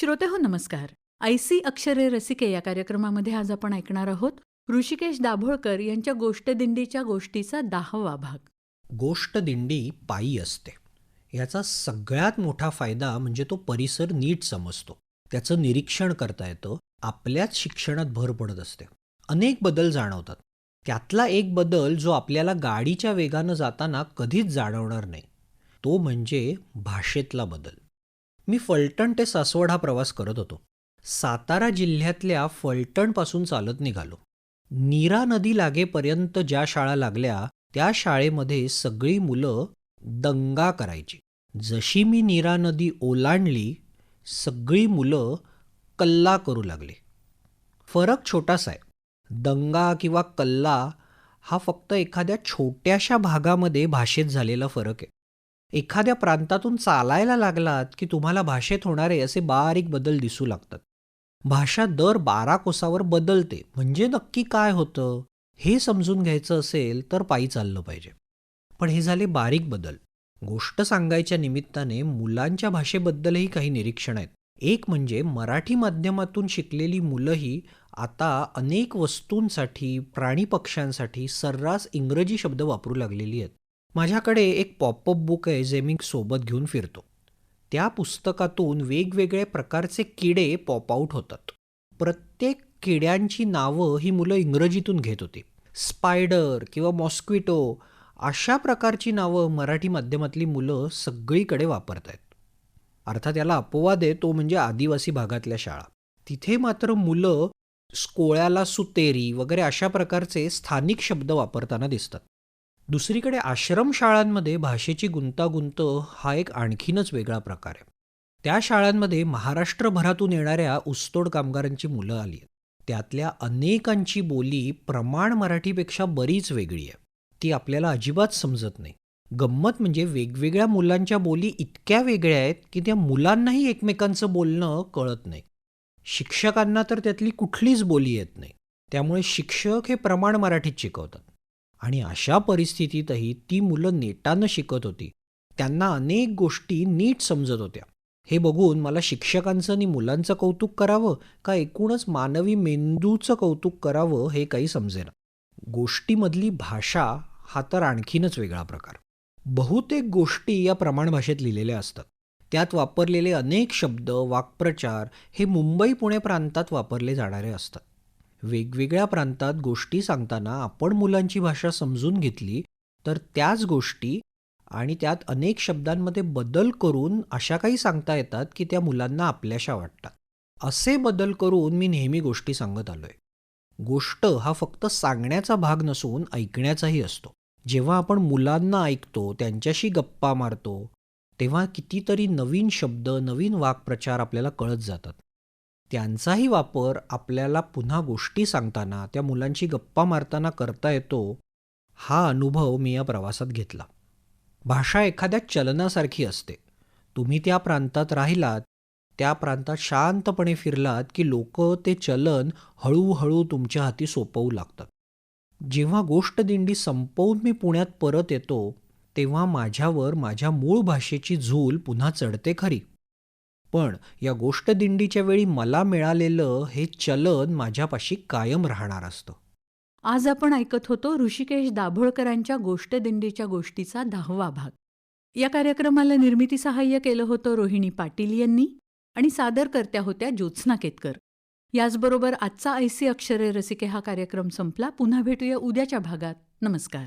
श्रोते हो नमस्कार. ऐसी अक्षरे रसिके या कार्यक्रमामध्ये आज आपण ऐकणार आहोत ऋषिकेश दाभोळकर यांच्या गोष्टदिंडीच्या गोष्टीचा 10वा भाग. गोष्ट दिंडी पायी असते. याचा सगळ्यात मोठा फायदा म्हणजे तो परिसर नीट समजतो, त्याचं निरीक्षण करता येतं, आपल्याच शिक्षणात भर पडत असते. अनेक बदल जाणवतात. त्यातला एक बदल जो आपल्याला गाडीच्या वेगानं जाताना कधीच जाणवणार नाही, तो म्हणजे भाषेतला बदल. मी फलटण ते सासवड हा प्रवास करत होतो. सातारा जिल्ह्यातल्या फलटणपासून चालत निघालो. नीरा नदी लागेपर्यंत ज्या शाळा लागल्या त्या शाळेमध्ये सगळी मुलं दंगा करायची. जशी मी नीरा नदी ओलांडली, सगळी मुलं कल्ला करू लागली. फरक छोटासा आहे. दंगा किंवा कल्ला हा फक्त एखाद्या छोट्याशा भागामध्ये भाषेत झालेला फरक आहे. एखाद्या प्रांतातून चालायला लागलात की तुम्हाला भाषेत होणारे असे बारीक बदल दिसू लागतात. भाषा दर 12 कोसावर बदलते. म्हणजे नक्की काय होतं हे समजून घ्यायचं असेल तर पायी चाललं पाहिजे. पण हे झाले बारीक बदल. गोष्ट सांगायच्या निमित्ताने मुलांच्या भाषेबद्दलही काही निरीक्षण आहेत. एक म्हणजे मराठी माध्यमातून शिकलेली मुलंही आता अनेक वस्तूंसाठी, प्राणी पक्ष्यांसाठी सर्रास इंग्रजी शब्द वापरू लागलेली आहेत. माझ्याकडे एक पॉपअप बुक आहे जे मी सोबत घेऊन फिरतो. त्या पुस्तकातून वेगवेगळे प्रकारचे किडे पॉप आऊट होतात. प्रत्येक किड्यांची नावं ही मुलं इंग्रजीतून घेत होती. स्पायडर किंवा मॉस्क्विटो अशा प्रकारची नावं मराठी माध्यमातली मुलं सगळीकडे वापरत आहेत. अर्थात याला अपवाद आहे, तो म्हणजे आदिवासी भागातल्या शाळा. तिथे मात्र मुलं कोळ्याला सुतेरी वगैरे अशा प्रकारचे स्थानिक शब्द वापरताना दिसतात. दुसरीकडे आश्रमशाळांमध्ये भाषेची गुंतागुंत हा एक आणखीनच वेगळा प्रकार आहे. त्या शाळांमध्ये महाराष्ट्रभरातून येणाऱ्या ऊसतोड कामगारांची मुलं आली आहेत. त्यातल्या अनेकांची बोली प्रमाण मराठीपेक्षा बरीच वेगळी आहे. ती आपल्याला अजिबात समजत नाही. गंमत म्हणजे वेगवेगळ्या मुलांच्या बोली इतक्या वेगळ्या आहेत की त्या मुलांनाही एकमेकांचं बोलणं कळत नाही. शिक्षकांना तर त्यातली कुठलीच बोली येत नाही. त्यामुळे शिक्षक हे प्रमाण मराठीत शिकवतात. आणि अशा परिस्थितीतही ती मुलं नेटानं शिकत होती. त्यांना अनेक गोष्टी नीट समजत होत्या. हे बघून मला शिक्षकांचं आणि मुलांचं कौतुक करावं का एकूणच मानवी मेंदूचं कौतुक करावं हे काही समजेना. गोष्टीमधली भाषा हा तर आणखीनच वेगळा प्रकार. बहुतेक गोष्टी या प्रमाण भाषेत लिहिलेल्या असतात. त्यात वापरलेले अनेक शब्द, वाक्प्रचार हे मुंबई पुणे प्रांतात वापरले जाणारे असतात. वेगवेगळ्या प्रांतात गोष्टी सांगताना आपण मुलांची भाषा समजून घेतली तर त्याच गोष्टी आणि त्यात अनेक शब्दांमध्ये बदल करून अशा काही सांगता येतात की त्या मुलांना आपल्याशा वाटतात. असे बदल करून मी नेहमी गोष्टी सांगत आलोय. गोष्ट हा फक्त सांगण्याचा भाग नसून ऐकण्याचाही असतो. जेव्हा आपण मुलांना ऐकतो, त्यांच्याशी गप्पा मारतो, तेव्हा कितीतरी नवीन शब्द, नवीन वाक्प्रचार आपल्याला कळत जातात. त्यांचाही वापर आपल्याला पुन्हा गोष्टी सांगताना, त्या मुलांची गप्पा मारताना करता येतो. हा अनुभव मी या प्रवासात घेतला. भाषा एखाद्या चलनासारखी असते. तुम्ही त्या प्रांतात राहिलात, त्या प्रांतात शांतपणे फिरलात की लोक ते चलन हळूहळू तुमच्या हाती सोपवू लागतात. जेव्हा गोष्ट दिंडी संपवून मी पुण्यात परत येतो तेव्हा माझ्यावर माझ्या मूळ भाषेची झूल पुन्हा चढते खरी, पण या गोष्ट दिंडीच्या वेळी मला मिळालेलं हे चलन माझ्यापाशी कायम राहणार असतं. आज आपण ऐकत होतो ऋषिकेश दाभोळकरांच्या गोष्टदिंडीच्या गोष्टीचा 10वा भाग. या कार्यक्रमाला निर्मिती सहाय्य केलं होतं रोहिणी पाटील यांनी आणि सादरकर्त्या होत्या ज्योत्स्ना केतकर. याचबरोबर आजचा ऐसी अक्षरे रसिके हा कार्यक्रम संपला. पुन्हा भेटूया उद्याच्या भागात. नमस्कार.